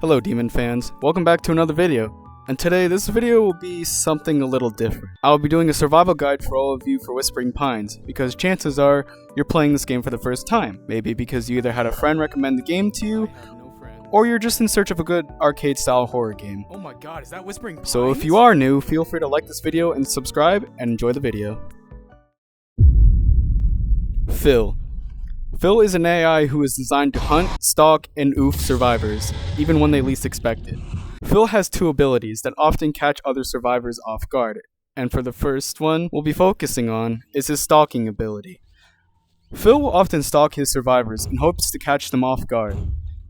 Hello Demon fans, welcome back to another video. And today this video will be something a little different. I'll be doing a survival guide for all of you for Whispering Pines, because chances are you're playing this game for the first time. Maybe because you either had a friend recommend the game to you, or you're just in search of a good arcade style horror game. Oh my god, is that Whispering Pines? So if you are new, feel free to like this video and subscribe and enjoy the video. Phil. Phil is an AI who is designed to hunt, stalk, and oof survivors, even when they least expect it. Phil has two abilities that often catch other survivors off guard, and for the first one we'll be focusing on is his stalking ability. Phil will often stalk his survivors in hopes to catch them off guard.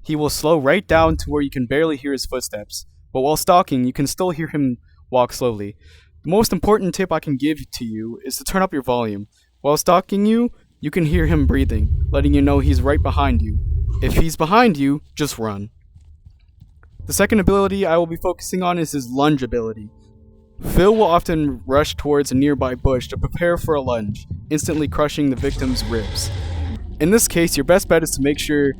He will slow right down to where you can barely hear his footsteps, but while stalking you can still hear him walk slowly. The most important tip I can give to you is to turn up your volume. While stalking you can hear him breathing, letting you know he's right behind you. If he's behind you, just run. The second ability I will be focusing on is his lunge ability. Phil will often rush towards a nearby bush to prepare for a lunge, instantly crushing the victim's ribs. In this case, your best bet is to make sure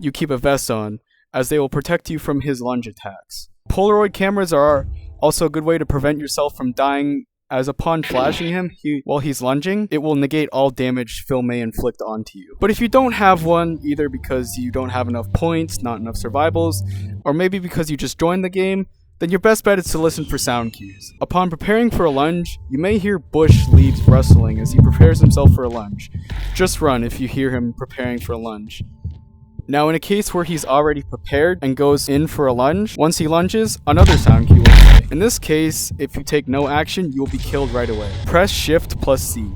you keep a vest on, as they will protect you from his lunge attacks. Polaroid cameras are also a good way to prevent yourself from dying, as upon flashing him while he's lunging, it will negate all damage Phil may inflict onto you. But if you don't have one, either because you don't have enough points, not enough survivals, or maybe because you just joined the game, then your best bet is to listen for sound cues. Upon preparing for a lunge, you may hear bush leaves rustling as he prepares himself for a lunge. Just run if you hear him preparing for a lunge. Now, in a case where he's already prepared and goes in for a lunge, once he lunges, another sound cue will play. In this case, if you take no action, you will be killed right away. Press Shift plus C.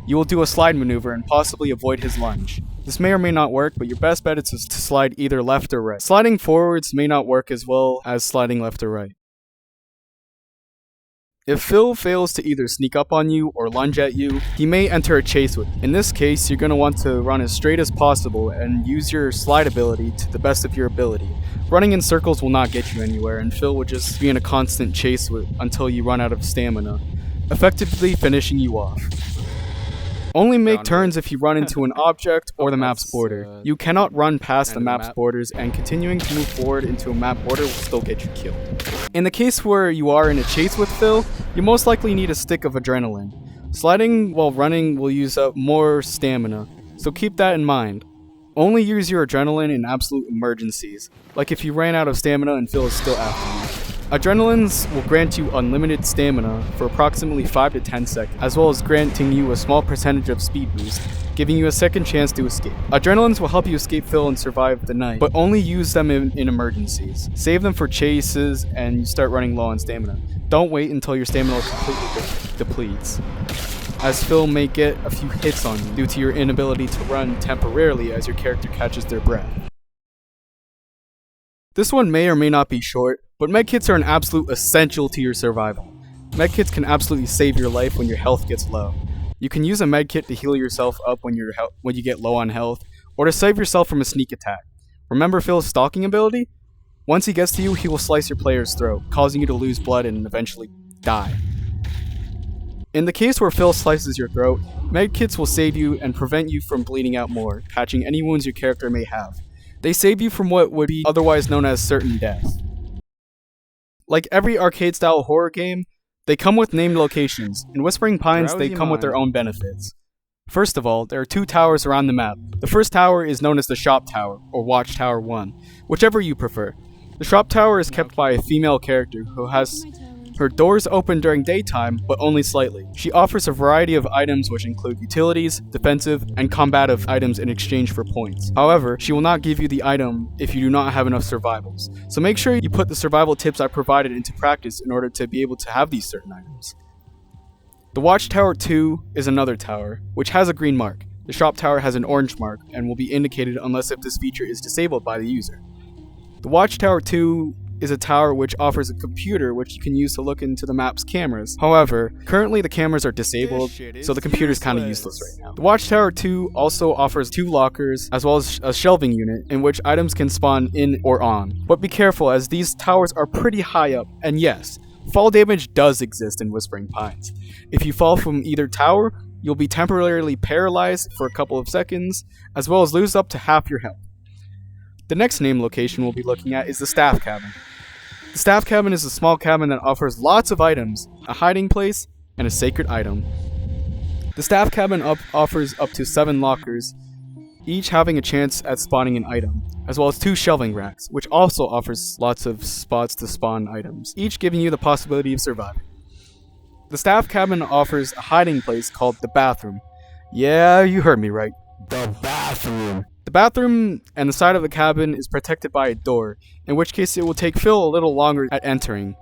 You will do a slide maneuver and possibly avoid his lunge. This may or may not work, but your best bet is to slide either left or right. Sliding forwards may not work as well as sliding left or right. If Phil fails to either sneak up on you or lunge at you, he may enter a chase with you. In this case, you're going to want to run as straight as possible and use your slide ability to the best of your ability. Running in circles will not get you anywhere, and Phil will just be in a constant chase until you run out of stamina, effectively finishing you off. Only make turns if you run into an object or the map's border. You cannot run past the map's borders, and continuing to move forward into a map border will still get you killed. In the case where you are in a chase with Phil, you most likely need a stick of adrenaline. Sliding while running will use up more stamina, so keep that in mind. Only use your adrenaline in absolute emergencies, like if you ran out of stamina and Phil is still after you. Adrenalines will grant you unlimited stamina for approximately 5 to 10 seconds, as well as granting you a small percentage of speed boost, giving you a second chance to escape. Adrenalines will help you escape Phil and survive the night, but only use them in emergencies. Save them for chases and you start running low on stamina. Don't wait until your stamina completely depletes, as Phil may get a few hits on you due to your inability to run temporarily as your character catches their breath. This one may or may not be short, but medkits are an absolute essential to your survival. Medkits can absolutely save your life when your health gets low. You can use a medkit to heal yourself up when you get low on health, or to save yourself from a sneak attack. Remember Phil's stalking ability? Once he gets to you, he will slice your player's throat, causing you to lose blood and eventually die. In the case where Phil slices your throat, medkits will save you and prevent you from bleeding out more, patching any wounds your character may have. They save you from what would be otherwise known as certain death. Like every arcade-style horror game, they come with named locations. In Whispering Pines, they come with their own benefits. First of all, there are two towers around the map. The first tower is known as the Shop Tower, or Watchtower 1, whichever you prefer. The Shop Tower is kept by a female character who has her doors open during daytime, but only slightly. She offers a variety of items which include utilities, defensive, and combative items in exchange for points. However, she will not give you the item if you do not have enough survivals. So make sure you put the survival tips I provided into practice in order to be able to have these certain items. The Watchtower 2 is another tower, which has a green mark. The Shop Tower has an orange mark and will be indicated unless if this feature is disabled by the user. The Watchtower 2 is a tower which offers a computer which you can use to look into the map's cameras. However, currently the cameras are disabled, so the computer is kind of useless right now. The Watchtower 2 also offers 2 lockers as well as a shelving unit in which items can spawn in or on. But be careful, as these towers are pretty high up, and yes, fall damage does exist in Whispering Pines. If you fall from either tower, you'll be temporarily paralyzed for a couple of seconds, as well as lose up to half your health. The next named location we'll be looking at is the staff cabin. The staff cabin is a small cabin that offers lots of items, a hiding place, and a sacred item. The staff cabin offers up to 7 lockers, each having a chance at spawning an item, as well as 2 shelving racks, which also offers lots of spots to spawn items, each giving you the possibility of surviving. The staff cabin offers a hiding place called the bathroom. Yeah, you heard me right. The bathroom. The bathroom and the side of the cabin is protected by a door, in which case it will take Phil a little longer at entering.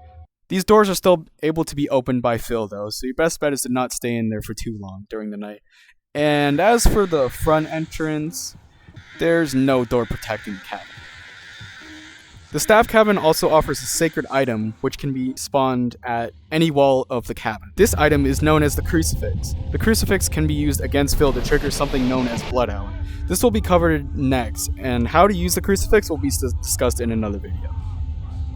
These doors are still able to be opened by Phil though, so your best bet is to not stay in there for too long during the night. And as for the front entrance, there's no door protecting the cabin. The staff cabin also offers a sacred item which can be spawned at any wall of the cabin. This item is known as the crucifix. The crucifix can be used against Phil to trigger something known as blood hour. This will be covered next, and how to use the crucifix will be discussed in another video.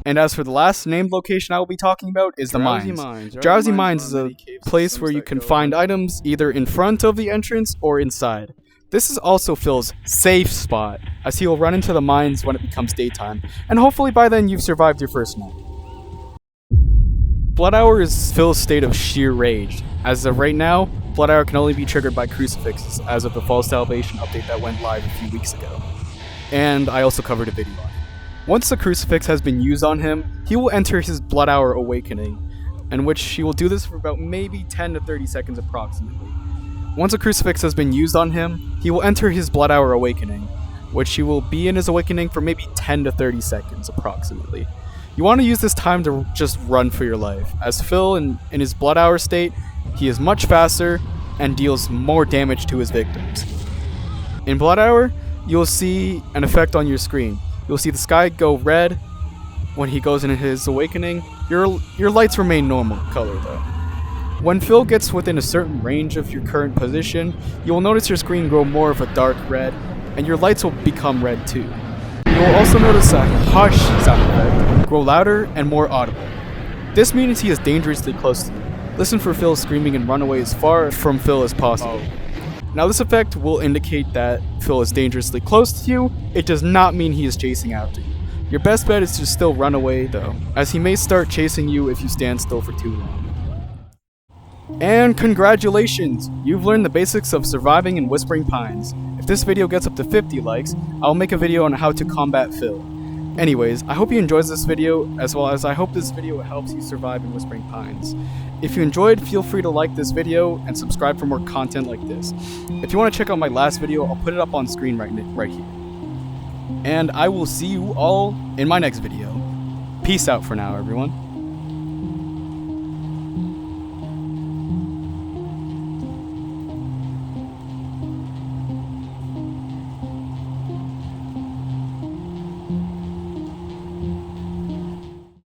And as for the last named location I will be talking about is the mines. Drowsy Mines is a place where you can find items either in front of the entrance or inside. This is also Phil's safe spot, as he will run into the mines when it becomes daytime, and hopefully by then you've survived your first night. Blood Hour is Phil's state of sheer rage. As of right now, Blood Hour can only be triggered by crucifixes as of the False Salvation update that went live a few weeks ago. And I also covered a video on it. Once the crucifix has been used on him, he will enter his Blood Hour awakening, in which he will do this for about maybe 10 to 30 seconds approximately. Once a crucifix has been used on him, he will enter his Blood Hour awakening, which he will be in his awakening for maybe 10 to 30 seconds approximately. You want to use this time to just run for your life, as Phil in his Blood Hour state, he is much faster and deals more damage to his victims. In Blood Hour, you'll see an effect on your screen. You'll see the sky go red when he goes into his awakening. Your lights remain normal color though. When Phil gets within a certain range of your current position, you will notice your screen grow more of a dark red, and your lights will become red too. You will also notice a hush sound effect grow louder and more audible. This means he is dangerously close to you. Listen for Phil screaming and run away as far from Phil as possible. Now this effect will indicate that Phil is dangerously close to you. It does not mean he is chasing after you. Your best bet is to still run away though, as he may start chasing you if you stand still for too long. And congratulations! You've learned the basics of surviving in Whispering Pines. If this video gets up to 50 likes, I'll make a video on how to combat Phil. Anyways, I hope you enjoyed this video, as well as I hope this video helps you survive in Whispering Pines. If you enjoyed, feel free to like this video and subscribe for more content like this. If you want to check out my last video, I'll put it up on screen right here. And I will see you all in my next video. Peace out for now, everyone.